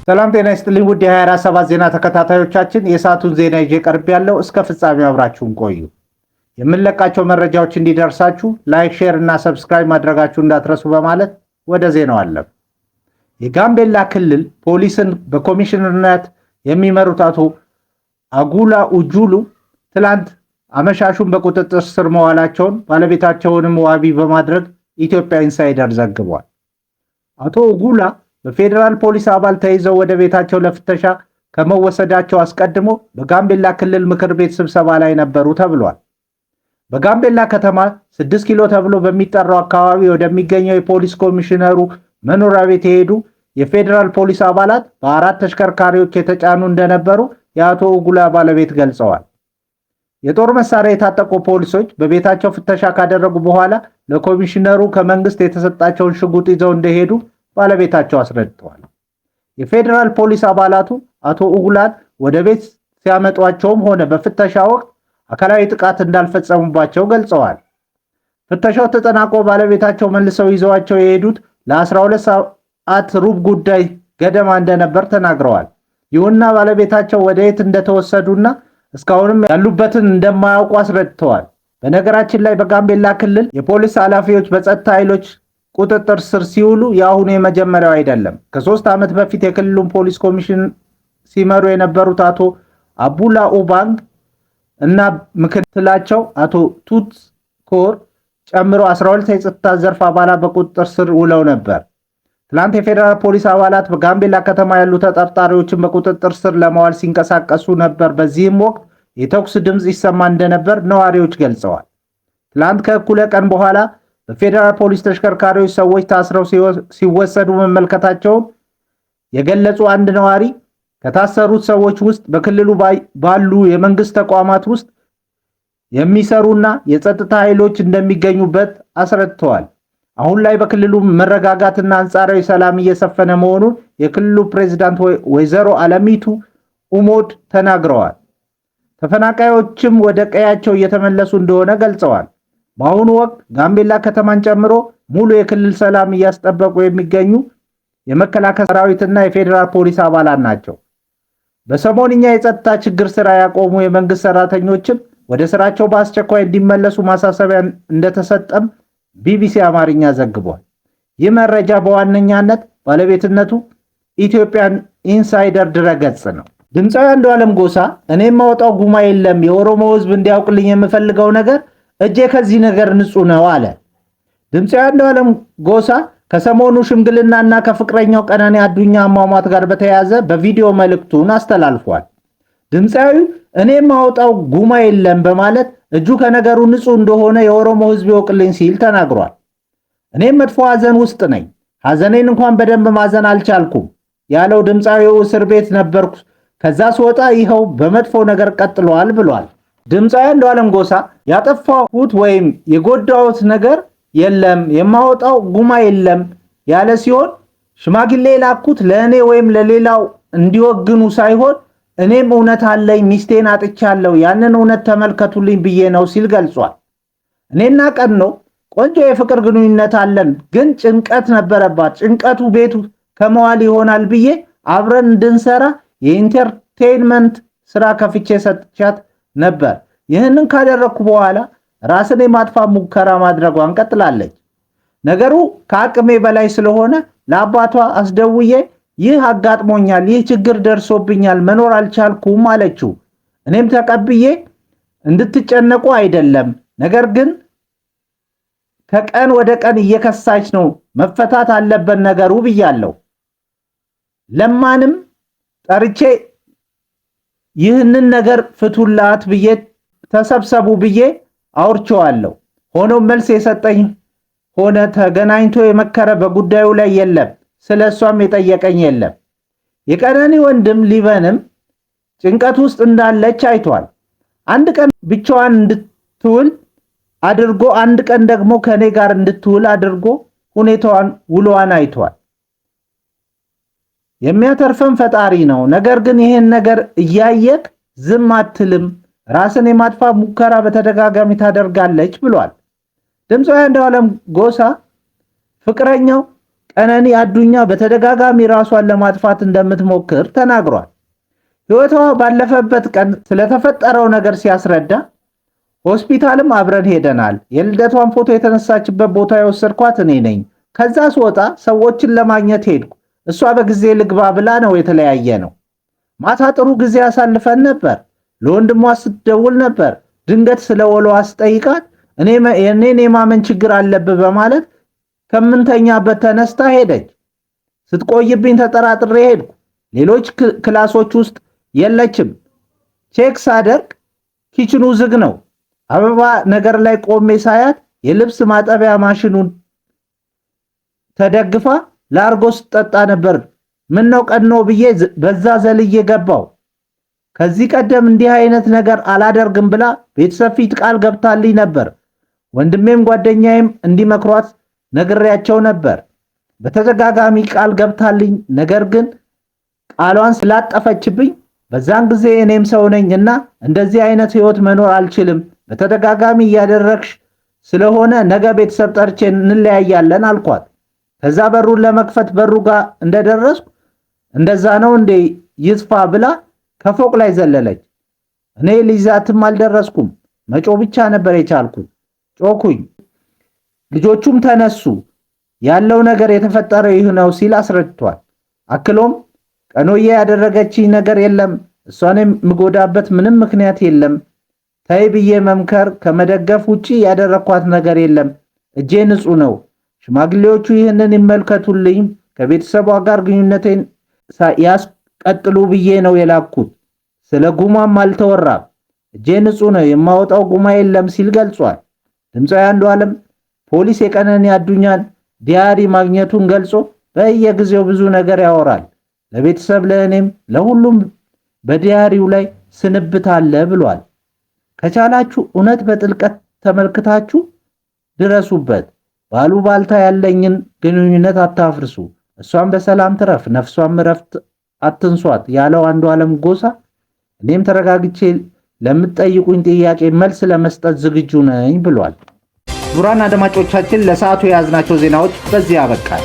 ሰላም ጤና ይስጥልኝ ውድ የ24/7 ዜና ተከታታዮቻችን፣ የሰዓቱን ዜና ይዤ ቀርቤያለሁ። እስከ ፍጻሜው አብራችሁን ቆዩ። የምንለቃቸው መረጃዎች እንዲደርሳችሁ ላይክ፣ ሼር እና ሰብስክራይብ ማድረጋችሁ እንዳትረሱ በማለት ወደ ዜናው አለፍ። የጋምቤላ ክልል ፖሊስን በኮሚሽነርነት የሚመሩት አቶ አጉላ ኡጁሉ ትላንት አመሻሹን በቁጥጥር ስር መዋላቸውን ባለቤታቸውንም ዋቢ በማድረግ ኢትዮጵያ ኢንሳይደር ዘግቧል። አቶ አጉላ በፌዴራል ፖሊስ አባል ተይዘው ወደ ቤታቸው ለፍተሻ ከመወሰዳቸው አስቀድሞ በጋምቤላ ክልል ምክር ቤት ስብሰባ ላይ ነበሩ ተብሏል። በጋምቤላ ከተማ 6 ኪሎ ተብሎ በሚጠራው አካባቢ ወደሚገኘው የፖሊስ ኮሚሽነሩ መኖሪያ ቤት የሄዱ የፌዴራል ፖሊስ አባላት በ4 ተሽከርካሪዎች የተጫኑ እንደነበሩ የአቶ አጉላ ባለቤት ገልጸዋል። የጦር መሳሪያ የታጠቁ ፖሊሶች በቤታቸው ፍተሻ ካደረጉ በኋላ ለኮሚሽነሩ ከመንግስት የተሰጣቸውን ሽጉጥ ይዘው እንደሄዱ ባለቤታቸው አስረድተዋል። የፌዴራል ፖሊስ አባላቱ አቶ አጉላን ወደ ቤት ሲያመጧቸውም ሆነ በፍተሻ ወቅት አካላዊ ጥቃት እንዳልፈጸሙባቸው ገልጸዋል። ፍተሻው ተጠናቆ ባለቤታቸው መልሰው ይዘዋቸው የሄዱት ለ12 ሰዓት ሩብ ጉዳይ ገደማ እንደነበር ተናግረዋል። ይሁንና ባለቤታቸው ወደ የት እንደተወሰዱና እስካሁንም ያሉበትን እንደማያውቁ አስረድተዋል። በነገራችን ላይ በጋምቤላ ክልል የፖሊስ ኃላፊዎች በጸጥታ ኃይሎች ቁጥጥር ስር ሲውሉ የአሁኑ የመጀመሪያው አይደለም። ከ3 ዓመት በፊት የክልሉን ፖሊስ ኮሚሽን ሲመሩ የነበሩት አቶ አቡላ ኡባንግ እና ምክትላቸው አቶ ቱት ኮር ጨምሮ 12 የጸጥታ ዘርፍ አባላት በቁጥጥር ስር ውለው ነበር። ትላንት የፌዴራል ፖሊስ አባላት በጋምቤላ ከተማ ያሉ ተጠርጣሪዎችን በቁጥጥር ስር ለማዋል ሲንቀሳቀሱ ነበር። በዚህም ወቅት የተኩስ ድምፅ ይሰማ እንደነበር ነዋሪዎች ገልጸዋል። ትላንት ከእኩለ ቀን በኋላ በፌዴራል ፖሊስ ተሽከርካሪዎች ሰዎች ታስረው ሲወሰዱ መመልከታቸውን የገለጹ አንድ ነዋሪ ከታሰሩት ሰዎች ውስጥ በክልሉ ባሉ የመንግስት ተቋማት ውስጥ የሚሰሩና የጸጥታ ኃይሎች እንደሚገኙበት አስረድተዋል። አሁን ላይ በክልሉ መረጋጋትና አንጻራዊ ሰላም እየሰፈነ መሆኑን የክልሉ ፕሬዝዳንት ወይዘሮ አለሚቱ ኡሞድ ተናግረዋል። ተፈናቃዮችም ወደ ቀያቸው እየተመለሱ እንደሆነ ገልጸዋል። በአሁኑ ወቅት ጋምቤላ ከተማን ጨምሮ ሙሉ የክልል ሰላም እያስጠበቁ የሚገኙ የመከላከያ ሰራዊትና የፌዴራል ፖሊስ አባላት ናቸው። በሰሞንኛ የጸጥታ ችግር ስራ ያቆሙ የመንግስት ሰራተኞችም ወደ ስራቸው በአስቸኳይ እንዲመለሱ ማሳሰቢያ እንደተሰጠም ቢቢሲ አማርኛ ዘግቧል። ይህ መረጃ በዋነኛነት ባለቤትነቱ ኢትዮጵያን ኢንሳይደር ድረገጽ ነው። ድምፃዊ አንዱዓለም ጎሳ እኔ የማወጣው ጉማ የለም፣ የኦሮሞ ህዝብ እንዲያውቅልኝ የምፈልገው ነገር እጄ ከዚህ ነገር ንጹህ ነው አለ። ድምፃዊ አንዱዓለም ጎሳ ከሰሞኑ ሽምግልናና ከፍቅረኛው ቀነኒ አዱኛ አሟሟት ጋር በተያያዘ በቪዲዮ መልእክቱን አስተላልፏል። ድምፃዊው እኔ የማወጣው ጉማ የለም በማለት እጁ ከነገሩ ንጹህ እንደሆነ የኦሮሞ ህዝብ ይወቅልኝ ሲል ተናግሯል። እኔም መጥፎ ሐዘን ውስጥ ነኝ፣ ሐዘኔን እንኳን በደንብ ማዘን አልቻልኩም ያለው ድምፃዊው እስር ቤት ነበርኩ፣ ከዛ ስወጣ ይኸው በመጥፎ ነገር ቀጥሏል ብሏል። ድምፃዊ አንዱዓለም ጎሳ ያጠፋሁት ወይም የጎዳሁት ነገር የለም፣ የማወጣው ጉማ የለም ያለ ሲሆን ሽማግሌ ላኩት ለእኔ ወይም ለሌላው እንዲወግኑ ሳይሆን እኔም እውነት አለኝ፣ ሚስቴን አጥቻለሁ፣ ያንን እውነት ተመልከቱልኝ ብዬ ነው ሲል ገልጿል። እኔና ቀኖ ቆንጆ የፍቅር ግንኙነት አለን፣ ግን ጭንቀት ነበረባት። ጭንቀቱ ቤቱ ከመዋል ይሆናል ብዬ አብረን እንድንሰራ የኢንተርቴይንመንት ስራ ከፍቼ ሰጥቻት ነበር። ይህንን ካደረኩ በኋላ ራስን የማጥፋት ሙከራ ማድረጓን ቀጥላለች። ነገሩ ከአቅሜ በላይ ስለሆነ ለአባቷ አስደውዬ ይህ አጋጥሞኛል፣ ይህ ችግር ደርሶብኛል፣ መኖር አልቻልኩም አለችው። እኔም ተቀብዬ እንድትጨነቁ አይደለም፣ ነገር ግን ከቀን ወደ ቀን እየከሳች ነው፣ መፈታት አለበት ነገሩ ብያለሁ። ለማንም ጠርቼ ይህንን ነገር ፍቱላት ብዬ ተሰብሰቡ ብዬ አውርቼዋለሁ። ሆኖም መልስ የሰጠኝ ሆነ ተገናኝቶ የመከረ በጉዳዩ ላይ የለም። ስለሷም የጠየቀኝ የለም። የቀነኒ ወንድም ሊበንም ጭንቀት ውስጥ እንዳለች አይቷል። አንድ ቀን ብቻዋን እንድትውል አድርጎ አንድ ቀን ደግሞ ከኔ ጋር እንድትውል አድርጎ ሁኔታዋን ውሎዋን አይቷል። የሚያተርፈን ፈጣሪ ነው። ነገር ግን ይሄን ነገር እያየክ ዝም አትልም፣ ራስን የማጥፋት ሙከራ በተደጋጋሚ ታደርጋለች ብሏል። ድምፃዊ አንዱዓለም ጎሳ ፍቅረኛው ቀነኒ አዱኛ በተደጋጋሚ ራሷን ለማጥፋት እንደምትሞክር ተናግሯል። ሕይወቷ ባለፈበት ቀን ስለተፈጠረው ነገር ሲያስረዳ ሆስፒታልም አብረን ሄደናል። የልደቷን ፎቶ የተነሳችበት ቦታ የወሰድኳት እኔ ነኝ። ከዛ ስወጣ ሰዎችን ለማግኘት ሄድኩ። እሷ በጊዜ ልግባ ብላ ነው የተለያየ ነው። ማታ ጥሩ ጊዜ አሳልፈን ነበር። ለወንድሟ ስትደውል ነበር። ድንገት ስለ ወሏ ስጠይቃት እኔን የማመን ችግር አለብህ በማለት ከምንተኛበት ተነስታ ሄደች። ስትቆይብኝ ተጠራጥሬ ሄድኩ። ሌሎች ክላሶች ውስጥ የለችም። ቼክ ሳደርግ ኪችኑ ዝግ ነው። አበባ ነገር ላይ ቆሜ ሳያት የልብስ ማጠቢያ ማሽኑን ተደግፋ ላርጎ ስትጠጣ ነበር። ምን ነው ቀድኖ ብዬ በዛ ዘልዬ ገባው። ከዚህ ቀደም እንዲህ አይነት ነገር አላደርግም ብላ ቤተሰብ ፊት ቃል ገብታልኝ ነበር። ወንድሜም ጓደኛዬም እንዲመክሯት ነግሬያቸው ነበር። በተደጋጋሚ ቃል ገብታልኝ፣ ነገር ግን ቃሏን ስላጠፈችብኝ በዛን ጊዜ እኔም ሰው ነኝና እንደዚህ አይነት ህይወት መኖር አልችልም፣ በተደጋጋሚ እያደረግሽ ስለሆነ ነገ ቤተሰብ ጠርቼ እንለያያለን አልኳት። ከዛ በሩን ለመክፈት በሩ ጋር እንደደረስኩ እንደዛ ነው እንዴ ይጥፋ ብላ ከፎቅ ላይ ዘለለች። እኔ ሊዛትም አልደረስኩም። መጮ ብቻ ነበር የቻልኩት። ጮኩኝ። ልጆቹም ተነሱ። ያለው ነገር የተፈጠረው ይህ ነው ሲል አስረድቷል። አክሎም ቀኖዬ ያደረገችኝ ነገር የለም፣ እሷን የምጎዳበት ምንም ምክንያት የለም። ተይ ብዬ መምከር ከመደገፍ ውጪ ያደረኳት ነገር የለም። እጄ ንጹህ ነው። ሽማግሌዎቹ ይህንን ይመልከቱልኝ፣ ከቤተሰቧ ጋር ግንኙነቴን ያስቀጥሉ ብዬ ነው የላኩት። ስለ ጉማም አልተወራም። እጄ ንጹህ ነው፣ የማወጣው ጉማ የለም ሲል ገልጿል። ድምፃዊ አንዱዓለም ፖሊስ የቀነኒ አዱኛን ዲያሪ ማግኘቱን ገልጾ በየጊዜው ብዙ ነገር ያወራል። ለቤተሰብ ለእኔም ለሁሉም በዲያሪው ላይ ስንብት አለ ብሏል። ከቻላችሁ እውነት በጥልቀት ተመልክታችሁ ድረሱበት። ባሉባልታ ያለኝን ግንኙነት አታፍርሱ። እሷም በሰላም ትረፍ፣ ነፍሷም እረፍት አትንሷት ያለው አንዱዓለም ጎሳ እኔም ተረጋግቼ ለምትጠይቁኝ ጥያቄ መልስ ለመስጠት ዝግጁ ነኝ ብሏል። ክቡራን አድማጮቻችን ለሰዓቱ የያዝናቸው ዜናዎች በዚህ ያበቃል።